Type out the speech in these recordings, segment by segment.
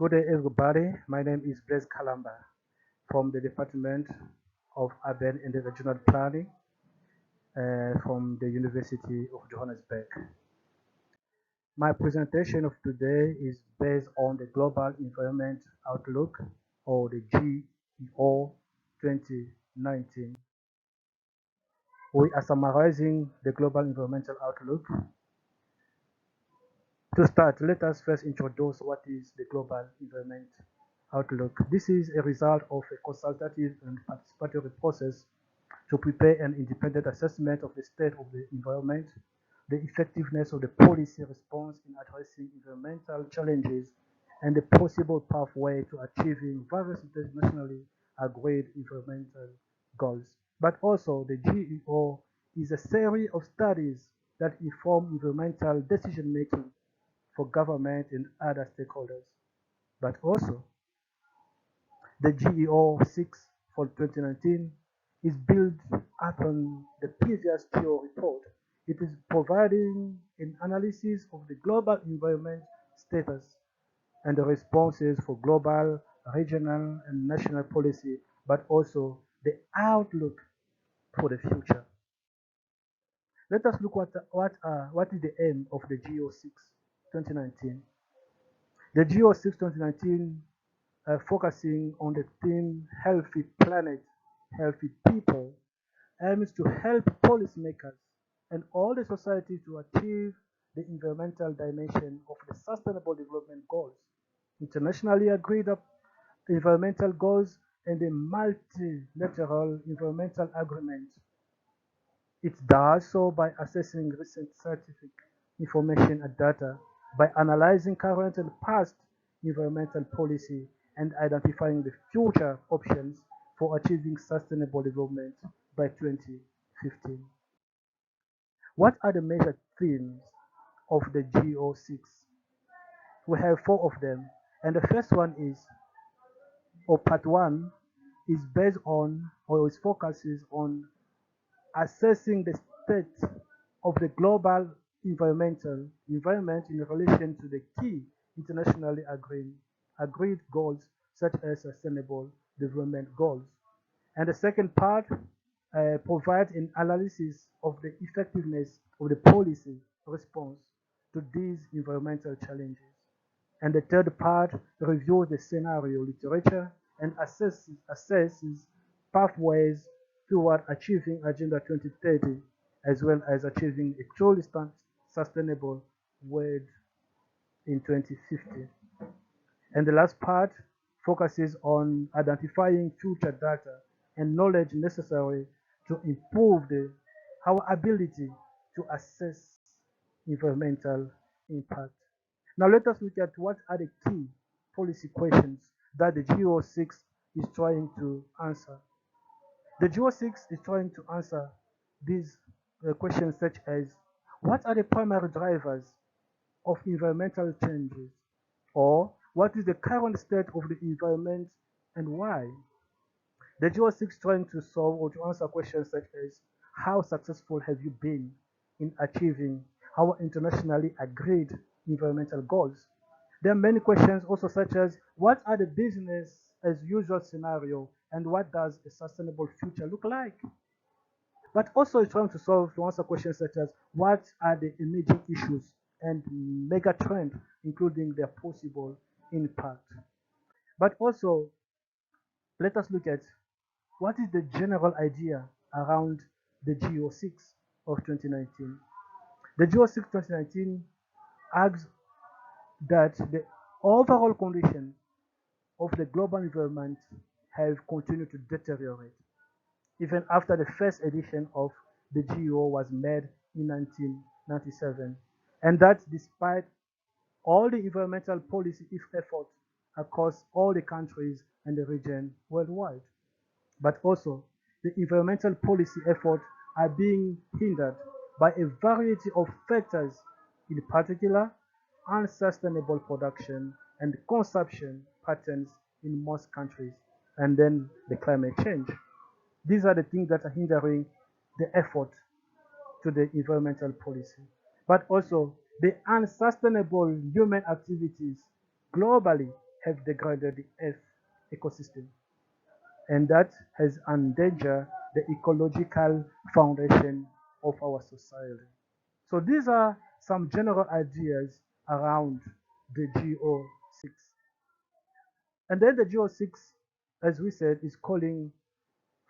Good day, everybody. My name is Blaise Kalamba from the Department of Urban and Regional Planning from the University of Johannesburg. My presentation of today is based on the Global Environment Outlook, or the GEO 2019. We are summarizing the Global Environmental Outlook. To start, let us first introduce what is the Global Environment Outlook. This is a result of a consultative and participatory process to prepare an independent assessment of the state of the environment, the effectiveness of the policy response in addressing environmental challenges, and the possible pathway to achieving various internationally agreed environmental goals. But also, the GEO is a series of studies that inform environmental decision making for government and other stakeholders. But also, the GEO-6 for 2019 is built upon the previous GEO report. It is providing an analysis of the global environment status and the responses for global, regional, and national policy, but also the outlook for the future. Let us look what is the aim of the GEO-6 2019. The GEO-6 2019 focusing on the theme Healthy Planet, Healthy People, aims to help policymakers and all the society to achieve the environmental dimension of the Sustainable Development Goals, internationally agreed up environmental goals, and the multilateral environmental agreement. It does so by assessing recent scientific information and data, by analyzing current and past environmental policy, and identifying the future options for achieving sustainable development by 2015. What are the major themes of the GEO-6? We have four of them, and the first one is, or part one, is based on, or its focuses on assessing the state of the global environment in relation to the key internationally agreed goals such as sustainable development goals. And the second part provides an analysis of the effectiveness of the policy response to these environmental challenges. And the third part reviews the scenario literature and assesses pathways toward achieving Agenda 2030, as well as achieving a truly sustainable world in 2050. And the last part focuses on identifying future data and knowledge necessary to improve our ability to assess environmental impact. Now let us look at what are the key policy questions that the GEO-6 is trying to answer. The GEO-6 is trying to answer these questions such as, what are the primary drivers of environmental changes? Or what is the current state of the environment and why? The GEO-6 is trying to solve or to answer questions such as, how successful have you been in achieving our internationally agreed environmental goals? There are many questions also such as, what are the business as usual scenario and what does a sustainable future look like? But also it's trying to answer questions such as, what are the emerging issues and mega trends, including their possible impact? But also, let us look at, what is the general idea around the GEO-6 of 2019? The GEO-6 2019 argues that the overall condition of the global environment have continued to deteriorate, even after the first edition of the GEO was made in 1997, and that despite all the environmental policy efforts across all the countries and the region worldwide. But also, the environmental policy efforts are being hindered by a variety of factors, in particular, unsustainable production and consumption patterns in most countries, and then the climate change. These are the things that are hindering the effort to the environmental policy. But also, the unsustainable human activities globally have degraded the Earth ecosystem, and that has endangered the ecological foundation of our society. So these are some general ideas around the GO6. And then the GO6, as we said, is calling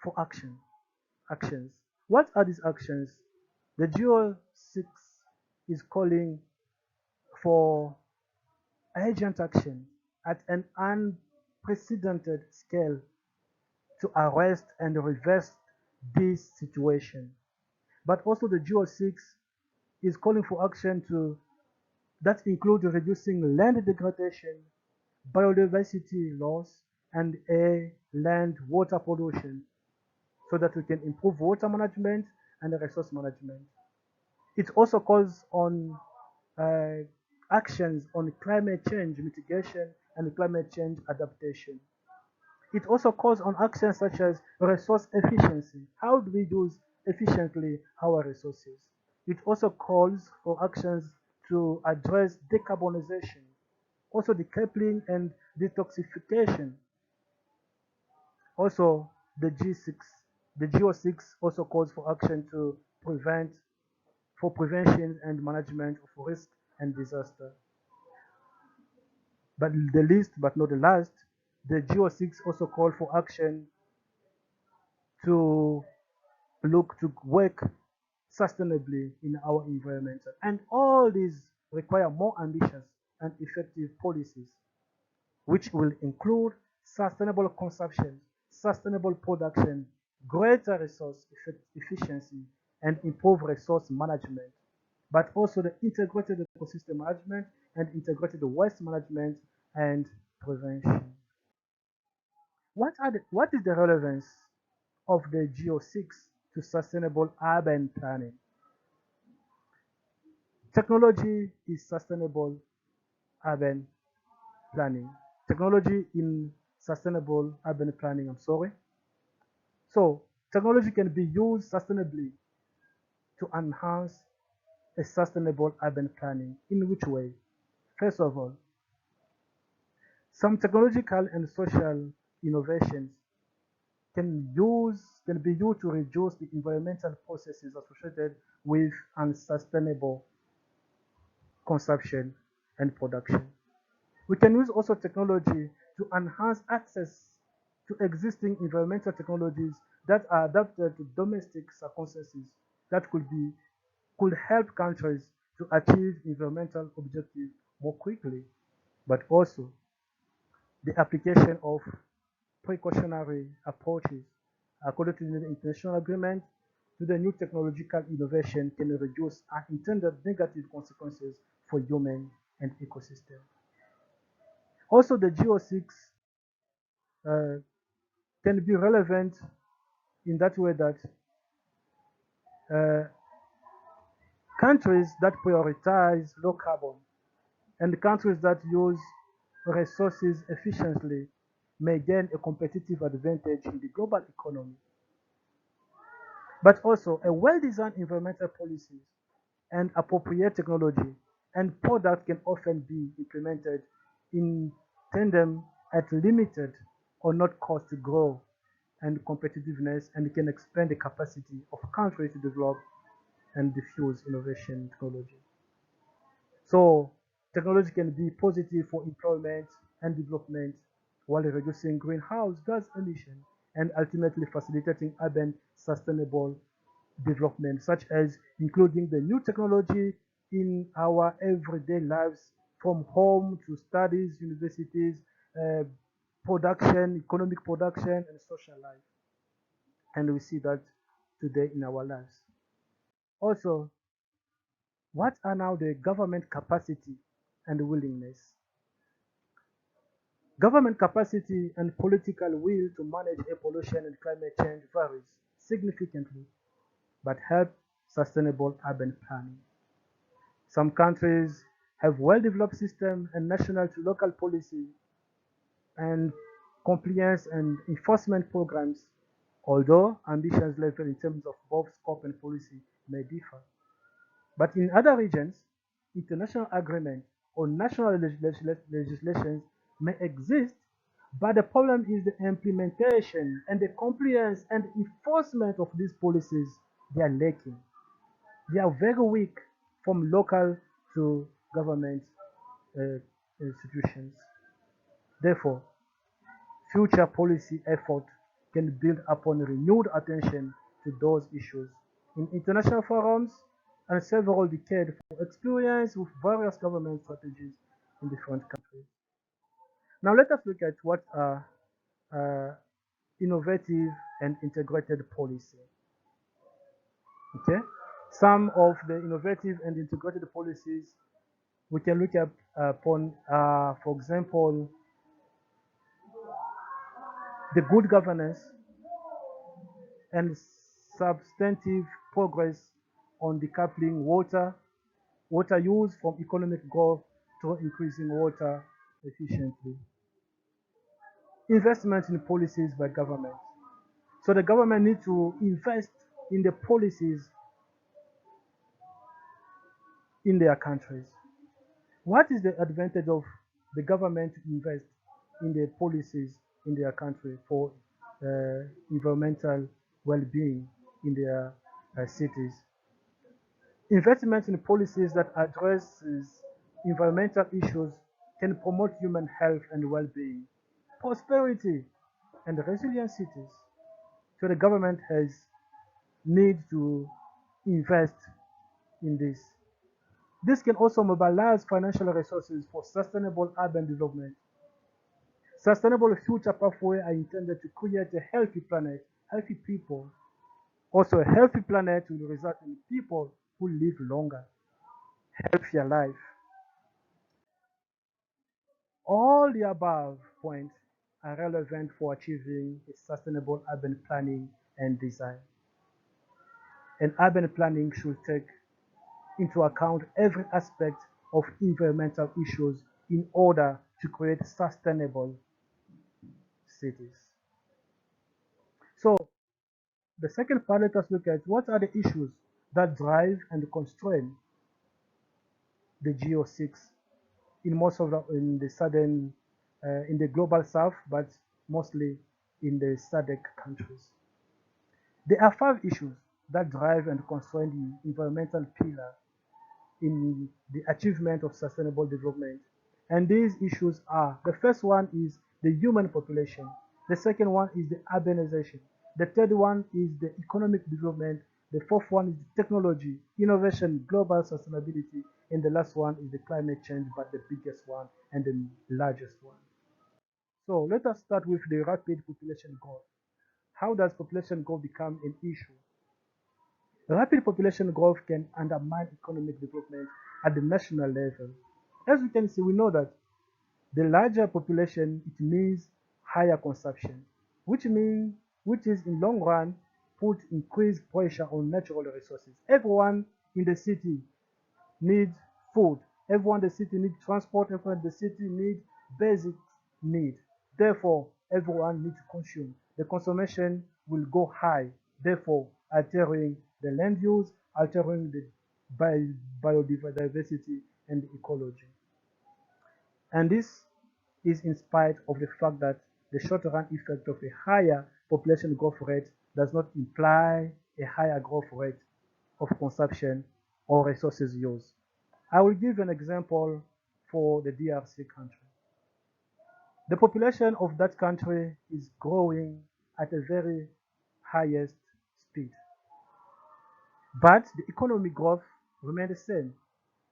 for actions. What are these actions? The GO6 is calling for urgent action at an unprecedented scale to arrest and reverse this situation. But also the GO6 is calling for action to that includes reducing land degradation, biodiversity loss, and air, land, water pollution so that we can improve water management and resource management. It also calls on uh, actions on climate change mitigation and climate change adaptation. It also calls on actions such as resource efficiency. How do we use efficiently our resources? It also calls for actions to address decarbonization, also decoupling and detoxification. Also, the GO6 also calls for action to prevent, for prevention and management of risk and disaster. But the least, but not the last, the GO6 also called for action to look to work sustainably in our environment. And all these require more ambitious and effective policies, which will include sustainable consumption, sustainable production, greater resource efficiency, and improved resource management, but also the integrated ecosystem management and integrated waste management and prevention. What is the relevance of the GO6 to sustainable urban planning? Technology is sustainable urban planning. Technology in sustainable urban planning, I'm sorry. So technology can be used sustainably to enhance a sustainable urban planning. In which way? First of all, some technological and social innovations can be used to reduce the environmental processes associated with unsustainable consumption and production. We can use also technology to enhance access to existing environmental technologies that are adapted to domestic circumstances that could help countries to achieve environmental objectives more quickly, but also the application of precautionary approaches according to the international agreement to the new technological innovation can reduce unintended negative consequences for human and ecosystem. Also, the GO6 uh, can be relevant in that way that uh, countries that prioritize low carbon and countries that use resources efficiently may gain a competitive advantage in the global economy. But also, a well-designed environmental policies and appropriate technology and product can often be implemented in tandem at limited or not cost to grow and competitiveness and can expand the capacity of countries to develop and diffuse innovation technology. So technology can be positive for employment and development while reducing greenhouse gas emission and ultimately facilitating urban sustainable development, such as including the new technology in our everyday lives from home to studies, universities, uh, production, economic production, and social life. And we see that today in our lives. Also, what are now the government capacity and willingness? Government capacity and political will to manage air pollution and climate change varies significantly, but help sustainable urban planning. Some countries have well-developed systems and national to local policy and compliance and enforcement programs, although ambitions level in terms of both scope and policy may differ. But in other regions, international agreement or national legislations may exist, but the problem is the implementation and the compliance and enforcement of these policies. They are lacking. They are very weak from local to government uh, institutions. Therefore, future policy effort can build upon renewed attention to those issues in international forums and several decades of experience with various government strategies in different countries. Now let us look at what are uh, innovative and integrated policy. Okay, some of the innovative and integrated policies we can look at upon, for example, the good governance and substantive progress on decoupling water use from economic growth to increasing water efficiently. Investment in policies by government. So the government needs to invest in the policies in their countries. What is the advantage of the government to invest in the policies in their country for environmental well-being in their cities? Investment in policies that addresses environmental issues can promote human health and well-being, prosperity, and resilient cities. So the government has need to invest in this. This can also mobilize financial resources for sustainable urban development. Sustainable future pathways are intended to create a healthy planet, healthy people. Also, a healthy planet will result in people who live longer, healthier life. All the above points are relevant for achieving a sustainable urban planning and design. And urban planning should take into account every aspect of environmental issues in order to create sustainable cities. So the second part, let us look at what are the issues that drive and constrain the GO6 in most of in the southern, in the global south, but mostly in the SADC countries. There are 5 issues that drive and constrain the environmental pillar in the achievement of sustainable development. And these issues are, the first one is the human population. The second one is the urbanization. The third one is the economic development. The fourth one is the technology, innovation, global sustainability. And the last one is the climate change, but the biggest one and the largest one. So let us start with the rapid population growth. How does population growth become an issue? Rapid population growth can undermine economic development at the national level. As we can see, we know that the larger population, it means higher consumption, which is in long run put increased pressure on natural resources. Everyone in the city needs food. Everyone in the city needs transport. Everyone in the city needs basic need. Therefore, everyone needs to consume. The consumption will go high, therefore altering the land use, altering the biodiversity and the ecology. And this is in spite of the fact that the short-run effect of a higher population growth rate does not imply a higher growth rate of consumption or resources use. I will give an example for the DRC country. The population of that country is growing at a very highest speed, but the economic growth remains the same,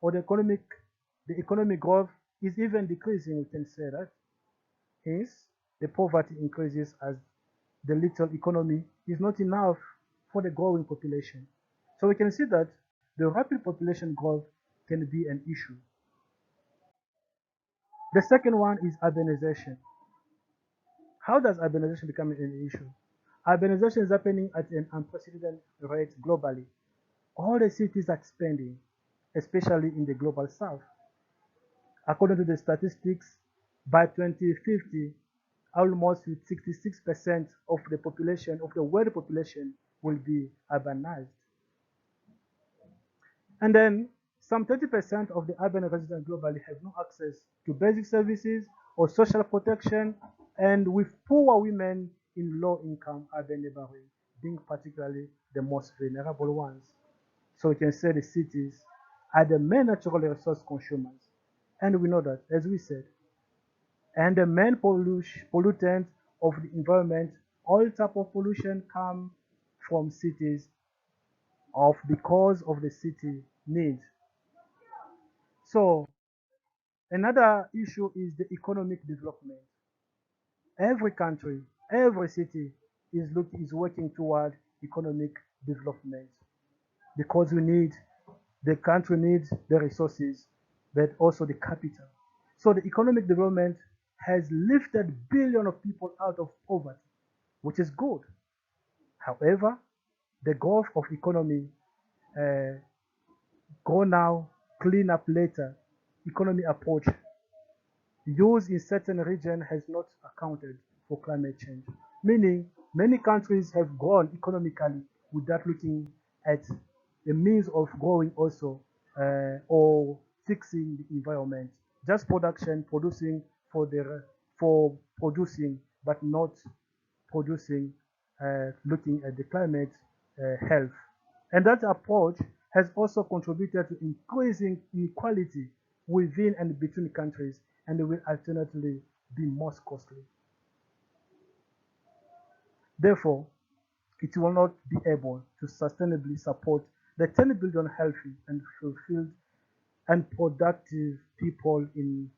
or the economic growth is even decreasing, we can say that. Hence, the poverty increases as the little economy is not enough for the growing population. So we can see that the rapid population growth can be an issue. The second one is urbanization. How does urbanization become an issue? Urbanization is happening at an unprecedented rate globally. All the cities are expanding, especially in the global south. According to the statistics, by 2050, almost 66% of the population, of the world population, will be urbanized. And then some 30% of the urban residents globally have no access to basic services or social protection, and with poor women in low-income urban neighborhoods being particularly the most vulnerable ones. So we can say the cities are the main natural resource consumers. And we know that, as we said, and the main pollutant of the environment, all type of pollution come from cities of because of the city needs. So another issue is the economic development. Every country, every city is working toward economic development because the country needs the resources, but also the capital. So the economic development has lifted billions of people out of poverty, which is good. However, the growth of economy, uh, go now, clean up later, economy approach used in certain regions has not accounted for climate change. Meaning, many countries have grown economically without looking at a means of growing also or fixing the environment. Just producing for producing, but not producing, looking at the climate health. And that approach has also contributed to increasing inequality within and between countries, and will ultimately be most costly. Therefore, it will not be able to sustainably support the 10 billion healthy and fulfilled and productive people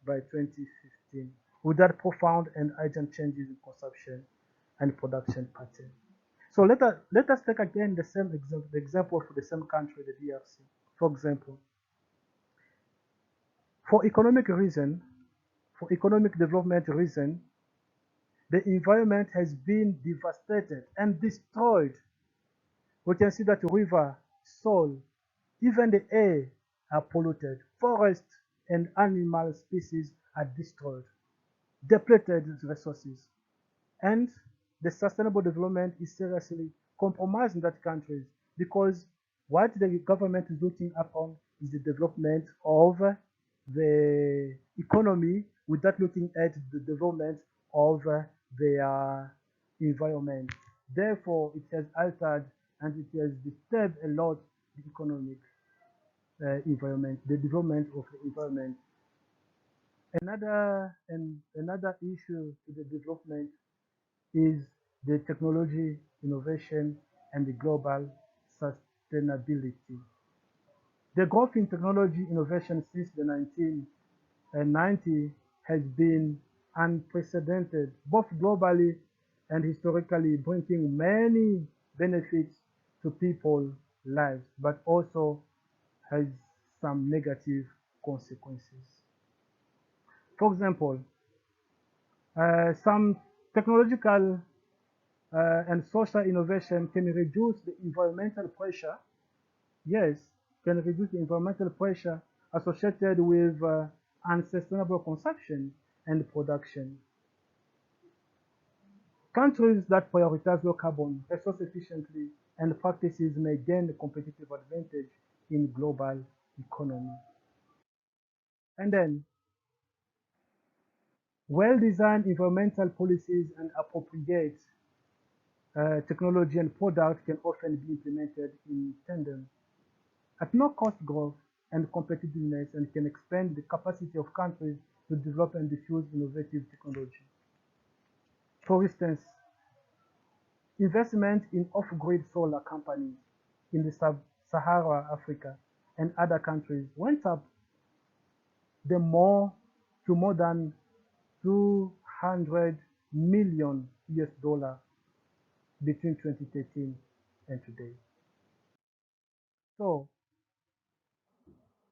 by 2015 without profound and urgent changes in consumption and production patterns. So let us take again the example for the same country, the DRC. For example, for economic reason, for economic development reason, the environment has been devastated and destroyed. We can see that river, soil, even the air are polluted. Forests and animal species are destroyed, depleted resources. And the sustainable development is seriously compromised in that countries because what the government is looking upon is the development of the economy without looking at the development of their environment. Therefore, it has altered and it has disturbed a lot the economic environment, the development of the environment. Another issue to the development is the technology, innovation, and the global sustainability. The growth in technology innovation since the 1990 has been unprecedented, both globally and historically, bringing many benefits to people's lives, but also has some negative consequences. For example, some technological and social innovation can reduce the environmental pressure. Yes, can reduce the environmental pressure associated with unsustainable consumption and production. Countries that prioritize low carbon, resource efficiently, and practices may gain a competitive advantage in global economy. And then, well-designed environmental policies and appropriate technology and products can often be implemented in tandem at no cost growth and competitiveness and can expand the capacity of countries to develop and diffuse innovative technology. For instance, investment in off-grid solar companies in the sub-Sahara Africa and other countries went up the more to more than 200 million US dollar between 2013 and today. So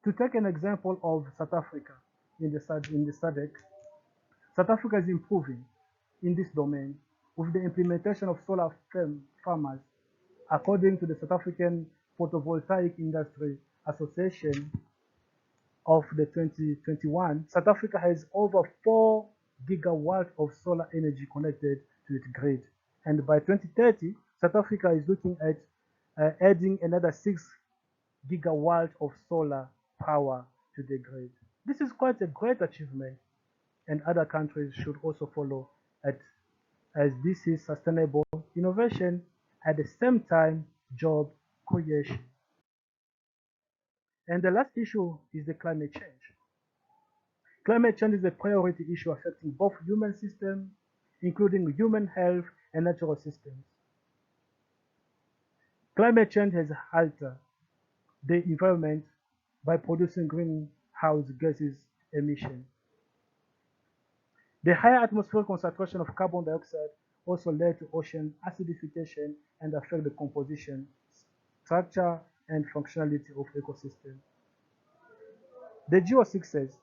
to take an example of South Africa in the SADC, South Africa is improving in this domain with the implementation of solar farmers. According to the South African Photovoltaic Industry Association of the 2021, South Africa has over 4 gigawatts of solar energy connected to its grid. And by 2030, South Africa is looking at adding another 6 gigawatts of solar power to the grid. This is quite a great achievement. and other countries should also follow at, as this is sustainable innovation at the same time job creation. And the last issue is the climate change. Climate change is a priority issue affecting both human systems, including human health and natural systems. Climate change has altered the environment by producing greenhouse gases emission. The higher atmospheric concentration of carbon dioxide also led to ocean acidification and affect the composition, structure, and functionality of ecosystems. The Geo-6 says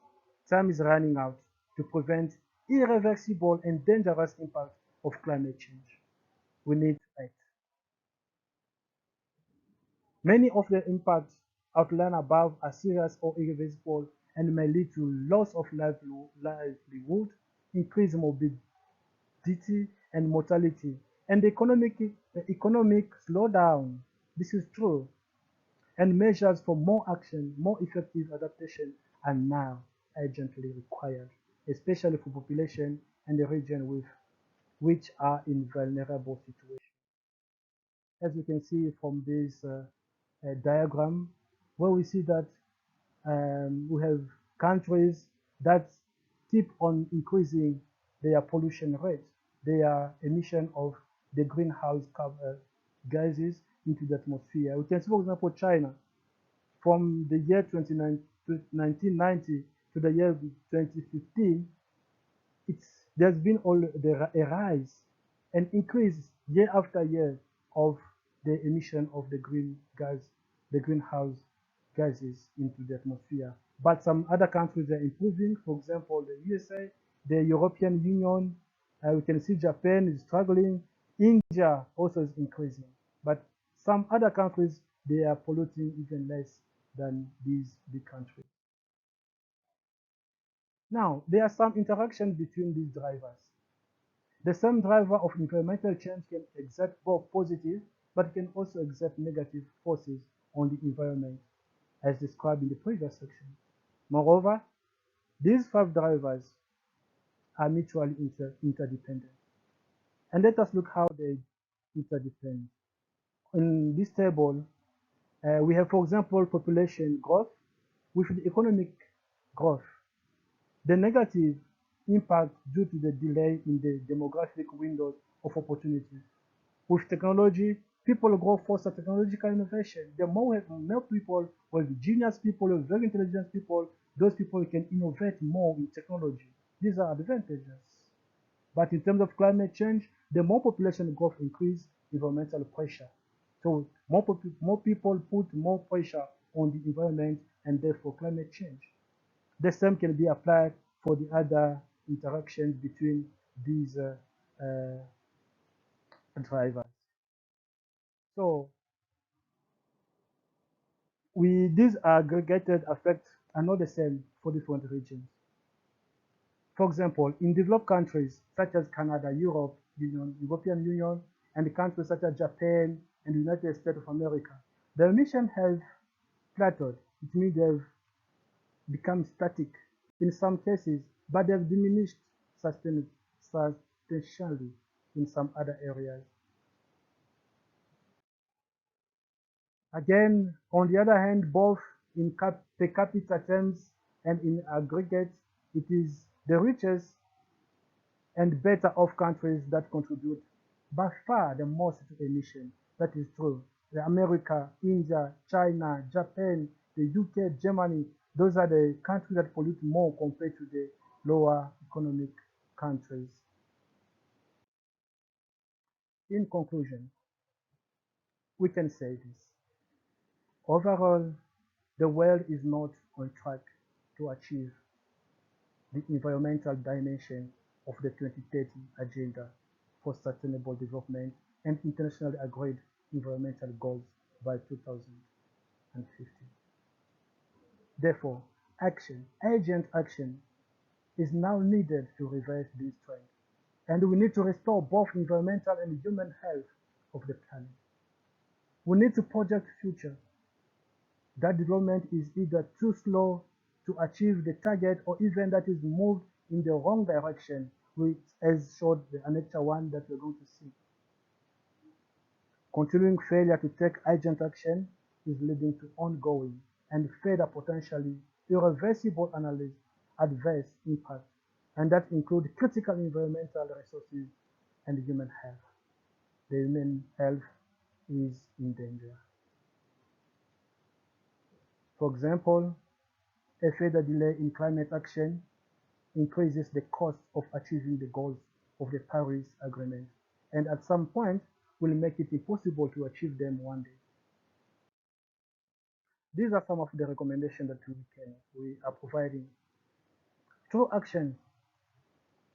time is running out to prevent irreversible and dangerous impact of climate change. We need to act. Many of the impacts outlined above are serious or irreversible and may lead to loss of livelihood, increased morbidity and mortality, and economic slowdown. This is true. And measures for more action, more effective adaptation are now urgently required, especially for population and the region with which are in vulnerable situations. As you can see from this diagram, where we see that we have countries that keep on increasing their pollution rate, their emission of the greenhouse gases into the atmosphere. We can see, for example, China, from the year 1990 to the year 2015, there's been a rise and increase year after year of the emission of the greenhouse gases into the atmosphere. But some other countries are improving. For example, the USA, the European Union. We can see Japan is struggling. India also is increasing. But some other countries, they are polluting even less than these big countries. Now, there are some interactions between these drivers. The same driver of environmental change can exert both positive, but can also exert negative forces on the environment, as described in the previous section. Moreover, these five drivers are mutually interdependent. And let us look how they interdepend. In this table, we have, for example, population growth with the economic growth. The negative impact due to the delay in the demographic windows of opportunity. With technology, people grow faster technological innovation. The more we have more people, well, genius people, very intelligent people, those people can innovate more in technology. These are advantages. But in terms of climate change, the more population growth increase environmental pressure. So more people put more pressure on the environment and therefore climate change. The same can be applied for the other interactions between these drivers. So these aggregated effects are not the same for different regions. For example, in developed countries such as Canada, European Union, and countries such as Japan and the United States of America, the emissions have plateaued. It means they've become static in some cases, but they've diminished substantially in some other areas. Again, on the other hand, both in per capita terms and in aggregate, it is the richest and better off countries that contribute by far the most to emission. That is true. The America, India, China, Japan, the UK, Germany, those are the countries that pollute more compared to the lower economic countries. In conclusion, we can say this. Overall, the world is not on track to achieve the environmental dimension of the 2030 Agenda for Sustainable Development and internationally agreed environmental goals by 2050. Therefore, urgent action, is now needed to reverse this trend, and we need to restore both environmental and human health of the planet. We need to project future. That development is either too slow to achieve the target or even that is moved in the wrong direction, which as showed the Annexure 1 that we're going to see. Continuing failure to take urgent action is leading to ongoing and further potentially irreversible adverse impact, and that include critical environmental resources and human health. The human health is in danger. For example, a further delay in climate action increases the cost of achieving the goals of the Paris Agreement, and at some point will make it impossible to achieve them one day. These are some of the recommendations that we are providing. Through action,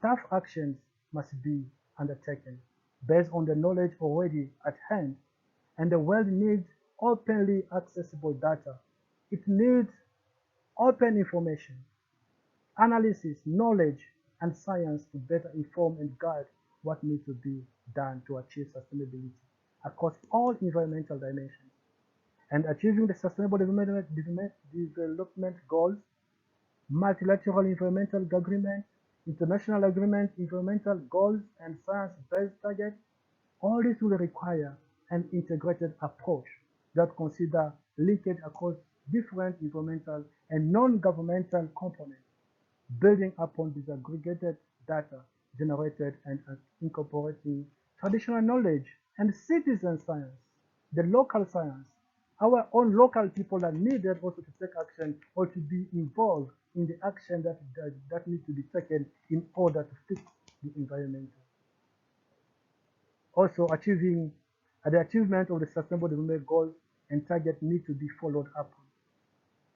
tough actions must be undertaken based on the knowledge already at hand, and the world needs openly accessible data. It needs open information, analysis, knowledge, and science to better inform and guide what needs to be done to achieve sustainability across all environmental dimensions. And achieving the Sustainable Development Goals, multilateral environmental agreement, international agreement, environmental goals, and science-based targets, all this will require an integrated approach that considers linkage across different environmental and non-governmental components, building upon disaggregated data generated and incorporating traditional knowledge and citizen science, the local science. Our own local people are needed also to take action or to be involved in the action that needs to be taken in order to fix the environment. Also, the achievement of the Sustainable Development Goals and targets need to be followed up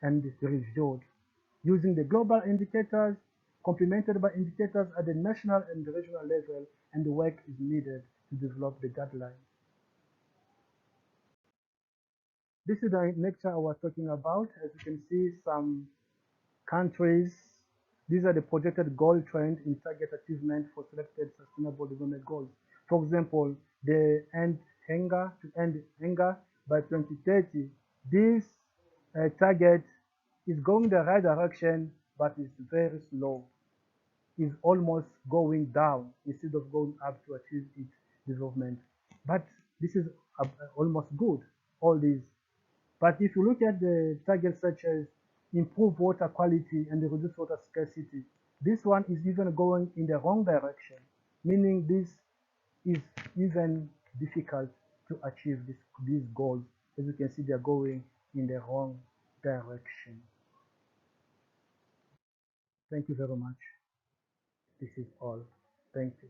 and reviewed using the global indicators complemented by indicators at the national and the regional level, and the work is needed to develop the guidelines. This is the lecture I was talking about. As you can see, some countries, these are the projected goal trend in target achievement for selected sustainable development goals. For example, the end hunger by 2030. This target is going the right direction, but it's very slow. Is almost going down instead of going up to achieve its development. But this is almost good, all these. But if you look at the targets such as improve water quality and reduce water scarcity, this one is even going in the wrong direction, meaning this is even difficult to achieve these goals. As you can see, they're going in the wrong direction. Thank you very much. This is all. Thank you.